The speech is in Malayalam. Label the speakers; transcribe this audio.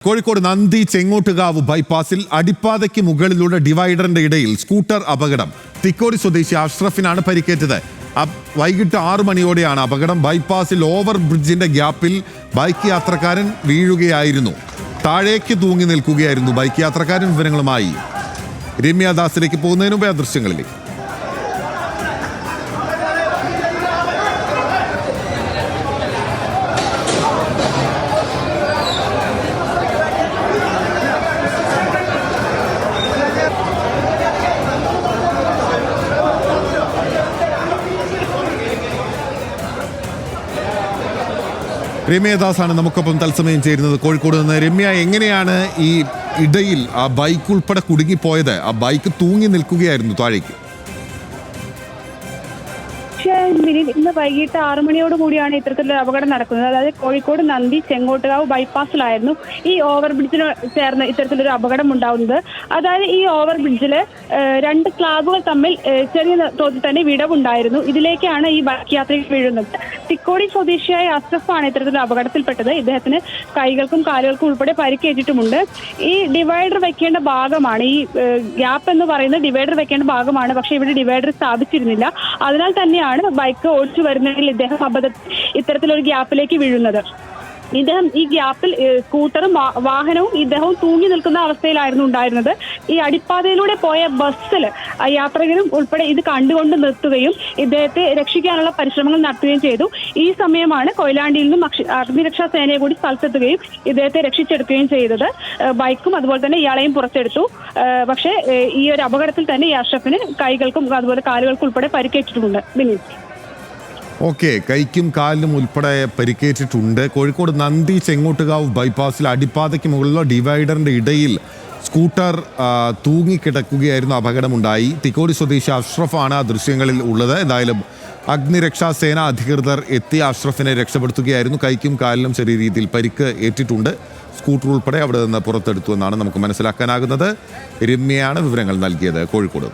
Speaker 1: കോഴിക്കോട് നന്ദി ചെങ്ങോട്ടുകാവ് ബൈപ്പാസിൽ അടിപ്പാതയ്ക്ക് മുകളിലൂടെ ഡിവൈഡറിന്റെ ഇടയിൽ സ്കൂട്ടർ അപകടം. തിക്കോടി സ്വദേശി അഷ്റഫിനാണ് പരിക്കേറ്റത്. വൈകിട്ട് 6 മണിയോടെയാണ് അപകടം. ബൈപ്പാസിൽ ഓവർ ബ്രിഡ്ജിന്റെ ഗ്യാപ്പിൽ ബൈക്ക് യാത്രക്കാരൻ വീഴുകയായിരുന്നു. താഴേക്ക് തൂങ്ങി നിൽക്കുകയായിരുന്നു ബൈക്ക് യാത്രക്കാരൻ. വിവരങ്ങളുമായി രമ്യാദാസിലേക്ക് പോകുന്നതിന് മുമ്പ് ആ ദൃശ്യങ്ങളിലേക്ക്. രമ്യദാസാണ് നമുക്കൊപ്പം തത്സമയം ചേരുന്നത് കോഴിക്കോട് നിന്ന്. രമ്യ, എങ്ങനെയാണ് ഈ ഇടയിൽ ആ ബൈക്ക് ഉൾപ്പെടെ കുടുങ്ങിപ്പോയത്? ആ ബൈക്ക് തൂങ്ങി നിൽക്കുകയായിരുന്നു താഴേക്ക്.
Speaker 2: ഇന്ന് വൈകിട്ട് 6 മണിയോട് കൂടിയാണ് ഇത്തരത്തിലൊരു അപകടം നടക്കുന്നത്. അതായത് കോഴിക്കോട് നന്ദി ചെങ്ങോട്ടുകാവ് ബൈപ്പാസിലായിരുന്നു ഈ ഓവർ ബ്രിഡ്ജിന് ചേർന്ന് ഇത്തരത്തിലൊരു അപകടം ഉണ്ടാവുന്നത്. അതായത് ഈ ഓവർ ബ്രിഡ്ജില് 2 സ്ലാബുകൾ തമ്മിൽ ചെറിയ തോതിൽ തന്നെ വിടവുണ്ടായിരുന്നു. ഇതിലേക്കാണ് ഈ ബൈക്ക് യാത്രയിൽ വീഴുന്നത്. തിക്കോടി സ്വദേശിയായ അഷ്റഫാണ് ഇത്തരത്തിലൊരു അപകടത്തിൽപ്പെട്ടത്. ഇദ്ദേഹത്തിന് കൈകൾക്കും കാലുകൾക്കും ഉൾപ്പെടെ പരിക്കേറ്റിട്ടുമുണ്ട്. ഈ ഡിവൈഡർ വെക്കേണ്ട ഭാഗമാണ്, ഈ ഗ്യാപ്പ് എന്ന് പറയുന്നത് ഡിവൈഡർ വെക്കേണ്ട ഭാഗമാണ്. പക്ഷെ ഇവിടെ ഡിവൈഡർ സ്ഥാപിച്ചിരുന്നില്ല. അതിനാൽ തന്നെയാണ് ബൈക്ക് ഓടിച്ചു വരുന്നതിൽ ഇദ്ദേഹം ഇത്തരത്തിലൊരു ഗ്യാപ്പിലേക്ക് വീഴുന്നത്. ഇദ്ദേഹം ഈ ഗ്യാപ്പിൽ സ്കൂട്ടറും വാഹനവും ഇദ്ദേഹവും തൂങ്ങി നിൽക്കുന്ന അവസ്ഥയിലായിരുന്നു ഉണ്ടായിരുന്നത്. ഈ അടിപ്പാതയിലൂടെ പോയ ബസ്സിൽ യാത്രികരും ഉൾപ്പെടെ ഇത് കണ്ടുകൊണ്ട് നിർത്തുകയും ഇദ്ദേഹത്തെ രക്ഷിക്കാനുള്ള പരിശ്രമങ്ങൾ നടത്തുകയും ചെയ്തു. ഈ സമയമാണ് കൊയിലാണ്ടിയിൽ നിന്നും അഗ്നിരക്ഷാ സേനയെ കൂടി സ്ഥലത്തെത്തുകയും ഇദ്ദേഹത്തെ രക്ഷിച്ചെടുക്കുകയും ചെയ്തത്. ബൈക്കും അതുപോലെ തന്നെ ഇയാളെയും പുറത്തെടുത്തു. പക്ഷേ ഈ ഒരു അപകടത്തിൽ തന്നെ ഈ അഷ്റഫിന് കൈകൾക്കും അതുപോലെ കാലുകൾക്കും ഉൾപ്പെടെ പരിക്കേറ്റിട്ടുമുണ്ട്. ബിനീഷ്,
Speaker 1: ഓക്കെ, കൈക്കും കാലിനും ഉൾപ്പെടെ പരിക്കേറ്റിട്ടുണ്ട്. കോഴിക്കോട് നന്ദി ചെങ്ങോട്ടുകാവ് ബൈപ്പാസിൽ അടിപ്പാതയ്ക്ക് മുകളിലുള്ള ഡിവൈഡറിന്റെ ഇടയിൽ സ്കൂട്ടർ തൂങ്ങിക്കിടക്കുകയായിരുന്നു. അപകടമുണ്ടായി. തിക്കോടി സ്വദേശി അഷ്റഫാണ് ആ ദൃശ്യങ്ങളിൽ ഉള്ളത്. എന്തായാലും അഗ്നിരക്ഷാസേന അധികൃതർ എത്തി അഷ്റഫിനെ രക്ഷപ്പെടുത്തുകയായിരുന്നു. കൈക്കും കാലിനും ചെറിയ രീതിയിൽ പരിക്ക് ഏറ്റിട്ടുണ്ട്. സ്കൂട്ടർ ഉൾപ്പെടെ അവിടെ നിന്ന് പുറത്തെടുത്തു എന്നാണ് നമുക്ക് മനസ്സിലാക്കാനാകുന്നത്. രമ്യയാണ് വിവരങ്ങൾ നൽകിയത് കോഴിക്കോട്.